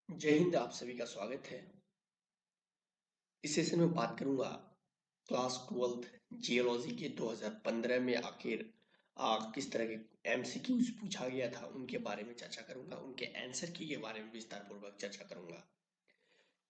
जय हिंद। आप सभी का स्वागत है। इस सेशन में बात करूंगा क्लास 12th जियोलॉजी के 2015 में आखिर किस तरह के एमसीक्यूज पूछा गया था उनके बारे में चर्चा करूंगा। उनके आंसर की के बारे में विस्तार पूर्वक चर्चा करूंगा,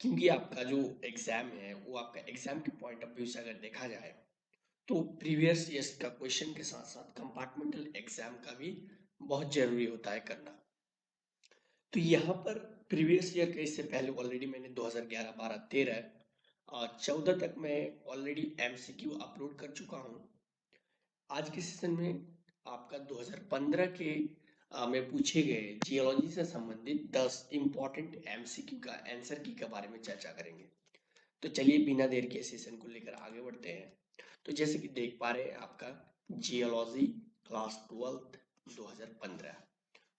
क्योंकि आपका जो एग्जाम है वो आपका एग्जाम के पॉइंट ऑफ व्यू से अगर देखा जाए तो प्रीवियस ईयर्स का क्वेश्चन के साथ साथ कंपार्टमेंटल एग्जाम का भी बहुत जरूरी होता है करना। तो यहाँ पर प्रीवियस ईयर के इससे पहले ऑलरेडी मैंने 2011, 12, 13 और 14 तक मैं ऑलरेडी एमसीक्यू अपलोड कर चुका हूँ। आज के सेशन में आपका 2015 के में पूछे गए जियोलॉजी से संबंधित 10 इम्पोर्टेंट एमसीक्यू का आंसर की के बारे में चर्चा करेंगे। तो चलिए बिना देर के सेशन को लेकर आगे बढ़ते हैं। तो जैसे कि देख पा रहे हैं आपका जियोलॉजी क्लास 12 2015,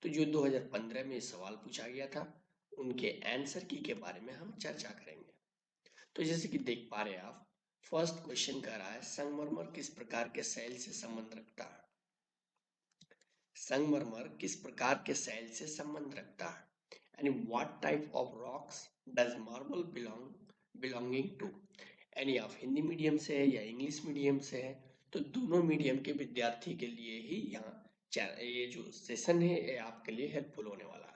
तो जो 2015 में सवाल पूछा गया था उनके आंसर की के बारे में हम चर्चा करेंगे। तो जैसे कि देख पा रहे हैं आप, फर्स्ट क्वेश्चन कर रहा है संगमरमर किस प्रकार के शैल से संबंध रखता है। संगमरमर किस प्रकार के शैल से संबंध रखता है, यानी what type of rocks does marble belonging to. यानी आप हिंदी मीडियम से है या इंग्लिश मीडियम से है, तो दोनों मीडियम के विद्यार्थी के लिए ही यहाँ ये जो सेशन है ये आपके लिए हेल्पफुल होने वाला है,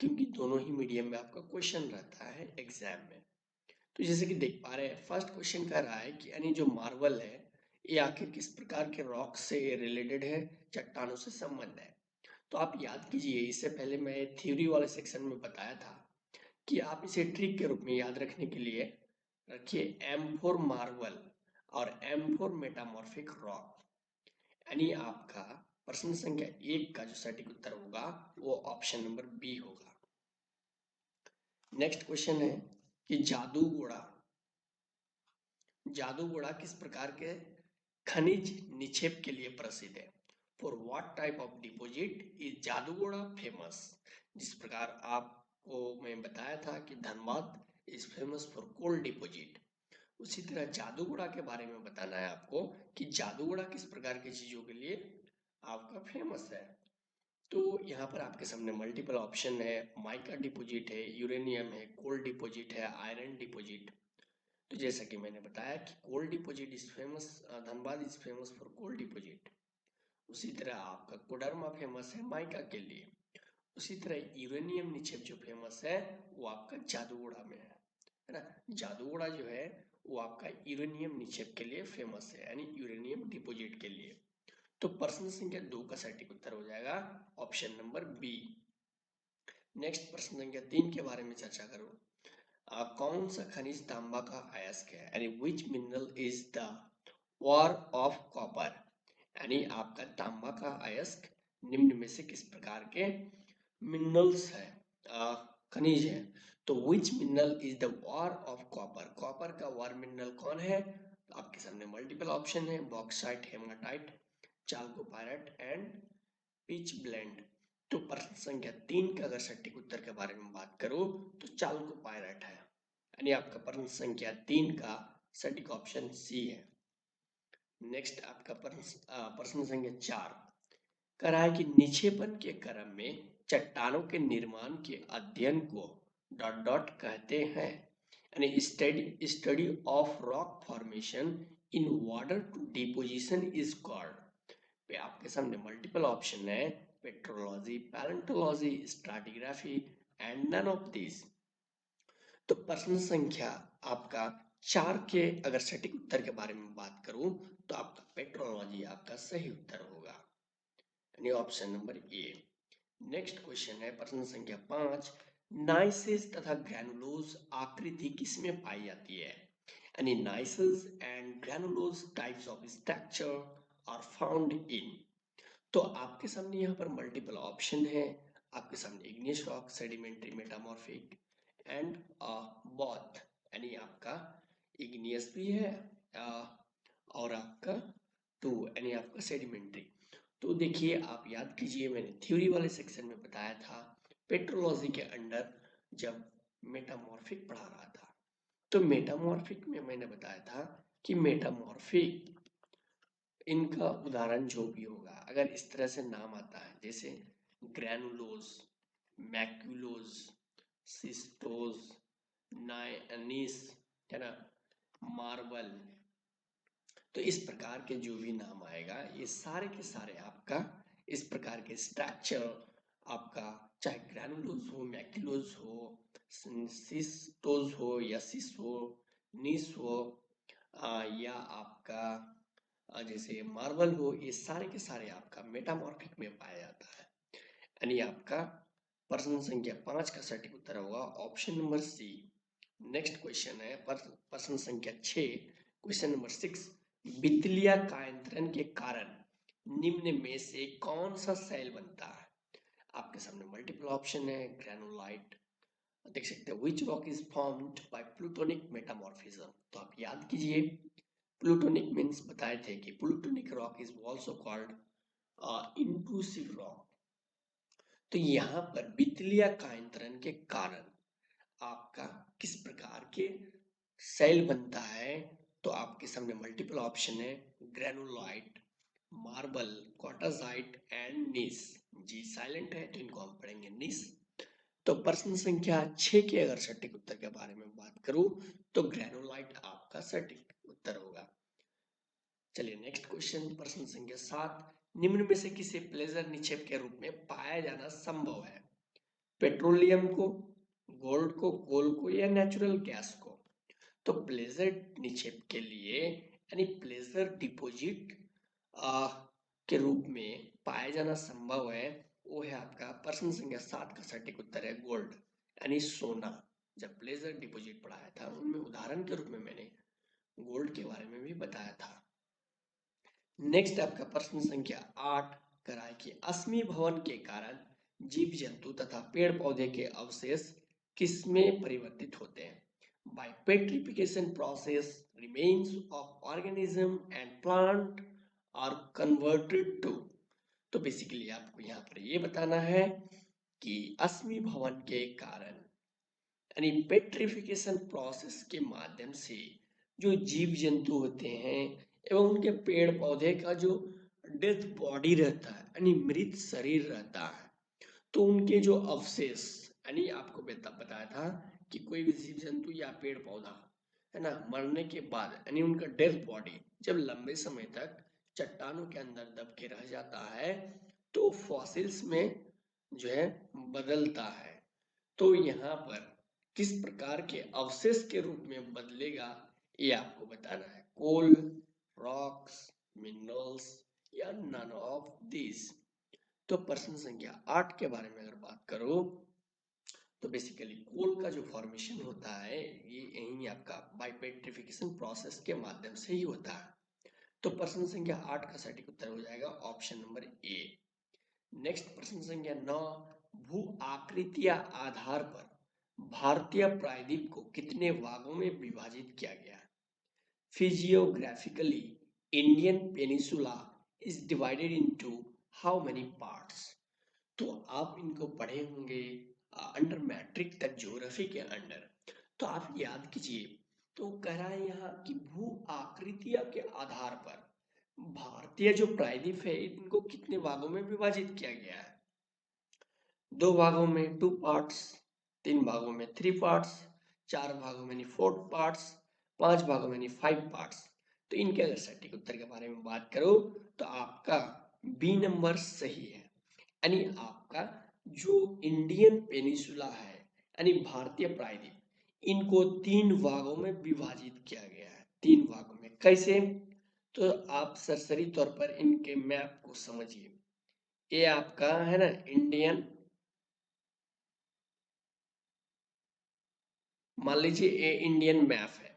क्योंकि दोनों ही मीडियम में आपका क्वेश्चन रहता है एग्जाम में। तो जैसे कि देख पा रहे हैं फर्स्ट क्वेश्चन कर रहा है कि यानी जो मार्बल है ये आखिर किस प्रकार के रॉक से रिलेटेड है, चट्टानों से संबंध है। तो आप याद कीजिए, इससे पहले मैं थ्योरी वाले सेक्शन में बताया था कि आप इसे ट्रिक के रूप में याद रखने के लिए रखिए M4 मार्बल और M4 मेटामॉर्फिक रॉक। यानी आपका प्रश्न संख्या 1 का जो सटीक उत्तर होगा वो ऑप्शन नंबर बी होगा। नेक्स्ट क्वेश्चन है कि जादूगोड़ा किस प्रकार के खनिज निक्षेप के लिए प्रसिद्ध है। For what type of deposit is Jadugoda famous. जिस प्रकार आपको मैं बताया था कि Dhanbad is famous for coal deposit, उसी तरह जादूगोड़ा के बारे में बताना है आपको कि जादूगोड़ा किस प्रकार की चीजों के लिए आपका फेमस है। तो यहाँ पर आपके सामने मल्टीपल ऑप्शन है, माइका डिपॉजिट है, यूरेनियम है, कोल डिपॉजिट है, आयरन डिपॉजिट। तो जैसा कि मैंने बताया कि coal deposit is famous, Dhanbad is famous for coal deposit. उसी तरह आपका कोडरमा फेमस है माइका के लिए। उसी तरह यूरेनियम निक्षेप जो फेमस है वो आपका जादूगोड़ा में है ना। जादूगोड़ा जो है वो आपका यूरेनियम निक्षेप के लिए फेमस है, यानी यूरेनियम डिपॉजिट के लिए। तो प्रश्न संख्या 2 का सटीक उत्तर हो जाएगा ऑप्शन नंबर बी। नेक्स्ट प्रश्न संख्या 3 के बारे में चर्चा करो। कौन सा खनिज तांबा का अयस्क है, यानी विच मिनरल इज द और ऑफ कॉपर। यानी आपका तांबा का अयस्क निम्न में से किस प्रकार के मिनरल्स है, खनिज है। तो which mineral is the ore of copper, copper का वार मिनरल कौन है। तो आपके सामने मल्टीपल ऑप्शन है, bauxite, hematite, chalcopyrite and pitchblende. तो प्रश्न संख्या 3 का अगर सटीक उत्तर के बारे में बात करूं तो चाल्कोपाइराइट है, यानी आपका प्रश्न संख्या 3 का सटीक ऑप्शन सी है। नेक्स्ट आपका प्रश्न संख्या 4 कह रहा है कि निक्षेपण के क्रम में चट्टानों के निर्माण के अध्ययन को डॉट डॉट कहते हैं, यानी study study of rock formation in water to deposition is called. पे आपके सामने मल्टीपल ऑप्शन है, petrology, palaeontology, stratigraphy and none of this. तो प्रश्न संख्या आपका 4 के अगर सटीक उत्तर के बारे में बात करूं तो आपका पेट्रोलॉजी आपका सही उत्तर होगा, यानी option number A. Next question है प्रश्न संख्या 5, नाइसिस तथा ग्रैनुलोज आकृति किसमें पाई जाती है। यानी gneissose and granulose types of structure are found in. तो आपके सामने यहाँ पर मल्टीपल ऑप्शन है, आपके सामने igneous rock, sedimentary, metamorphic and both. यानी आपका इग्नियस भी है और आपका टू यानी आपका सेडिमेंट्री। तो देखिए आप याद कीजिए, मैंने थ्योरी वाले सेक्शन में बताया था पेट्रोलॉजी के अंडर जब मेटामॉर्फिक पढ़ा रहा था, तो मेटामॉर्फिक में मैंने बताया था कि मेटामॉर्फिक इनका उदाहरण जो भी होगा अगर इस तरह से नाम आता है जैसे ग्रैनुलोज, मैक्यूलोज, सिस्टोज, नीस, है ना, मार्बल। तो इस प्रकार के जो भी नाम आएगा ये सारे के सारे आपका इस प्रकार के स्ट्रक्चर आपका, चाहे ग्रैनुलोज हो, मैक्यूलोज हो, सिस्टोज हो या सिस हो, नीस हो, या आपका जैसे मार्बल हो, ये सारे के सारे आपका मेटामॉर्फिक में पाया जाता है। यानी आपका प्रश्न संख्या 5 का सटीक उत्तर होगा option number C. Next question है प्रश्न संख्या 6, क्वेश्चन नंबर 6, बितलिया कायंत्रण के कारण निम्न में से कौन सा सेल बनता है? आपके सामने मल्टीपल ऑप्शन है। ग्रेनुलाइट, देख सकते हैं which rock is formed by plutonic metamorphism. तो आप याद कीजिए, प्लूटोनिक मीन्स बताए थे कि plutonic rock is also called intrusive rock. तो यहाँ पर बितलिया कायंत्रण के कारण आपका किस प्रकार के सेल बनता है? तो आपके सामने मल्टीपल ऑप्शन है। Granulite, marble, quartzite and gneiss. G silent है तो इनको हम पढ़ेंगे नीस। तो प्रश्न संख्या 6 के अगर सटीक उत्तर के बारे में बात करूं तो ग्रेनुलाइट आपका सटीक उत्तर होगा। चलिए नेक्स्ट क्वेश्चन प्रश्न संख्या 7, निम्न में से किसे प्लेजर निक्षेप के रूप में पाया जाना संभव है? पेट्रोलियम को, गोल्ड को, कोल को या नेचुरल गैस को? तो प्लेजर निक्षेप के लिए यानी प्लेजर डिपॉजिट के रूप में पाया जाना संभव है, वो है आपका प्रश्न संख्या 7 का सटीक उत्तर है गोल्ड यानी सोना। जब प्लेजर डिपॉजिट पढ़ाया था उनमें उदाहरण के रूप में मैंने गोल्ड के बारे में भी बताया था। नेक्स्ट आपका प्रश्न संख्या 8 करा है कि अश्मी भवन के कारण जीव जंतु तथा पेड़ पौधे के अवशेष किसमें परिवर्तित होते हैं? By petrification process, remains of organism and plant are converted to. तो बेसिकली आपको यहाँ पर ये बताना है कि अश्मी भवन के कारण यानी पेट्रिफिकेशन प्रोसेस के माध्यम से जो जीव जंतु होते हैं एवं उनके पेड़ पौधे का जो डेथ बॉडी रहता है यानी मृत शरीर रहता है, तो उनके जो अवशेष यानी आपको बताया था कि कोई भी जीव जंतु या पेड़ पौधा है ना मरने के बाद यानी उनका डेथ बॉडी जब लंबे समय तक चट्टानों के अंदर दब के रह जाता है तो फॉसिल्स में जो है बदलता है। तो यहाँ पर किस प्रकार के अवशेष के रूप में बदलेगा ये आपको बताना है। कोल, रॉक्स, मिनरल्स या नन ऑफ दिस। तो प्रश्न संख्या 8 के बारे में अगर बात करो तो बेसिकली कोल का जो फॉर्मेशन होता है ये यही आपका बाइपेट्रिफिकेशन प्रोसेस के माध्यम से ही होता है। तो प्रश्न संख्या 8 का सटीक उत्तर हो जाएगा ऑप्शन नंबर ए। नेक्स्ट प्रश्न संख्या 9, भू आकृतिया आधार पर भारतीय प्रायद्वीप को कितने भागों में विभाजित किया गया है? Physiographically Indian peninsula is divided into how many parts? तो आप इनको पढ़े होंगे अंडर मैट्रिक तक ज्योग्राफी के अंडर, तो आप याद कीजिए। तो कह रहा है यहाँ कि भू आकृतिया के आधार पर भारतीय जो प्रायद्वीप है इनको कितने भागों में विभाजित किया गया है? 2 भागों में 2 पार्ट्स, 3 भागों में 3 पार्ट्स, 4 भागों में यानी 4 पार्ट्स, 5 भागों में यानी 5 पार्ट्स। तो इनके अगर सटीक उत्तर के बारे में बात करो तो आपका बी नंबर सही है। यानी आपका जो इंडियन पेनिसुला है यानी भारतीय प्रायद्वीप, इनको 3 भागों में विभाजित किया गया है। 3 भागों में कैसे? तो आप सरसरी तौर पर इनके मैप को समझिए। ये आपका है ना इंडियन, मान लीजिए ये इंडियन मैप है।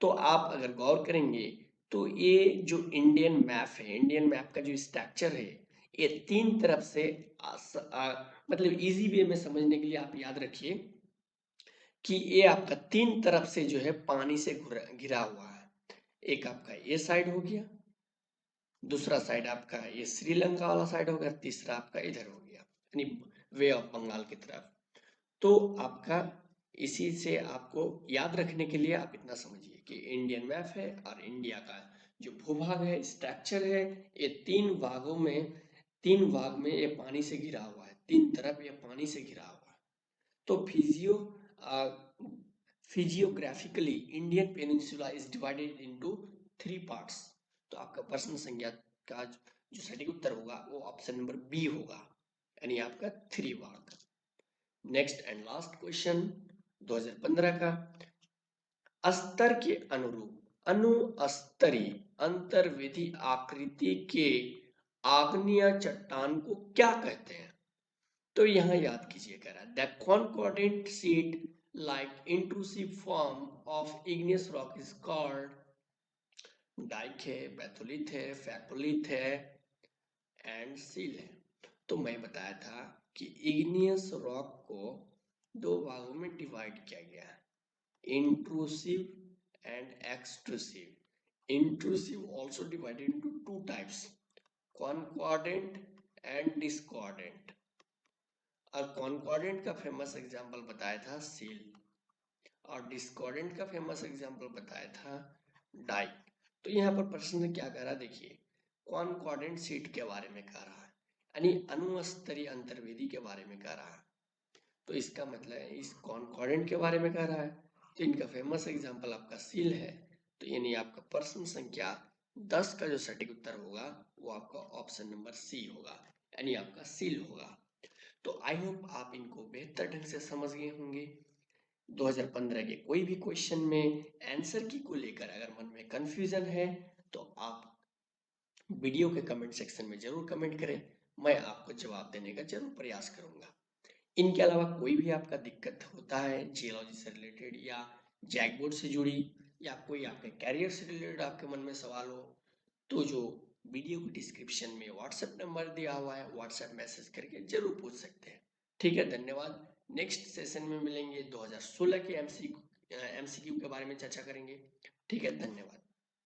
तो आप अगर गौर करेंगे तो ये जो इंडियन मैप है, इंडियन मैप का जो स्ट्रक्चर है ये 3 तरफ से मतलब इजी वे में समझने के लिए आप याद रखिए कि ये आपका 3 तरफ से जो है पानी से घिरा हुआ है। एक आपका ये साइड हो गया, दूसरा साइड आपका ये श्रीलंका वाला साइड हो गया, तीसरा आपका इधर हो गया यानी वे ऑफ बंगाल की तरफ। तो आपका इसी से आपको याद रखने के लिए आप इतना समझिए कि इंडियन मैप है और इंडिया का जो भूभाग है, स्ट्रक्चर है, ये 3 भागों में 3 भाग में ये पानी से घिरा हुआ है, 3 तरफ ये पानी से घिरा हुआ है। तो physiographically Indian peninsula is divided into 3 parts. तो आपका प्रश्न संख्या का जो सटीक उत्तर होगा वो ऑप्शन नंबर बी होगा, यानी आपका 3 mark. Next and last question 2015 का, अस्तर के अनुरूप अनुस्तरीय अंतर्वेदी आकृति के आग्नेय चट्टान को क्या कहते हैं? तो यहां याद कीजिए कह रहा है the concordant sheet like intrusive form of igneous rock is called dyke है, बैथोलिथ है, फैकोलिथ है एंड सील है। तो मैं बताया था कि इग्नियस रॉक को दो भागों में डिवाइड किया गया है, intrusive and extrusive. Intrusive also divided into two types, concordant and discordant। और concordant का फेमस एग्जांपल बताया था सील, और डिस्कॉर्डेंट का फेमस एग्जांपल बताया था डाइक। तो यहाँ पर प्रश्न क्या कह रहा है, देखिए कॉन्कॉर्डेंट सीट के बारे में कह रहा है, यानी अनुस्तरीय अंतर्वेदी के बारे में कह रहा है। तो इसका मतलब है इस कॉन्कॉर्डेंट के बारे में कह रहा है, तो इनका फेमस एग्जांपल आपका सील है। तो यानी आपका प्रश्न संख्या 10 का जो सटीक उत्तर होगा वो आपका ऑप्शन नंबर सी होगा, यानी आपका सील होगा। तो आई होप आप इनको बेहतर ढंग से समझ गए होंगे। 2015 के कोई भी क्वेश्चन में आंसर की को लेकर अगर मन में कंफ्यूजन है तो आप वीडियो के कमेंट सेक्शन में जरूर कमेंट करें, मैं आपको जवाब देने का जरूर प्रयास करूंगा। इनके अलावा कोई भी आपका दिक्कत होता है जियोलॉजी से रिलेटेड या जैकबोर्ड से जुड़ी, या कोई आपके कैरियर से रिलेटेड आपके मन में सवाल हो, तो जो वीडियो की डिस्क्रिप्शन में व्हाट्सएप नंबर दिया हुआ है व्हाट्सएप मैसेज करके जरूर पूछ सकते हैं। ठीक है, धन्यवाद। नेक्स्ट सेशन में मिलेंगे, 2016 के एमसीक्यू के बारे में चर्चा करेंगे। ठीक है, धन्यवाद।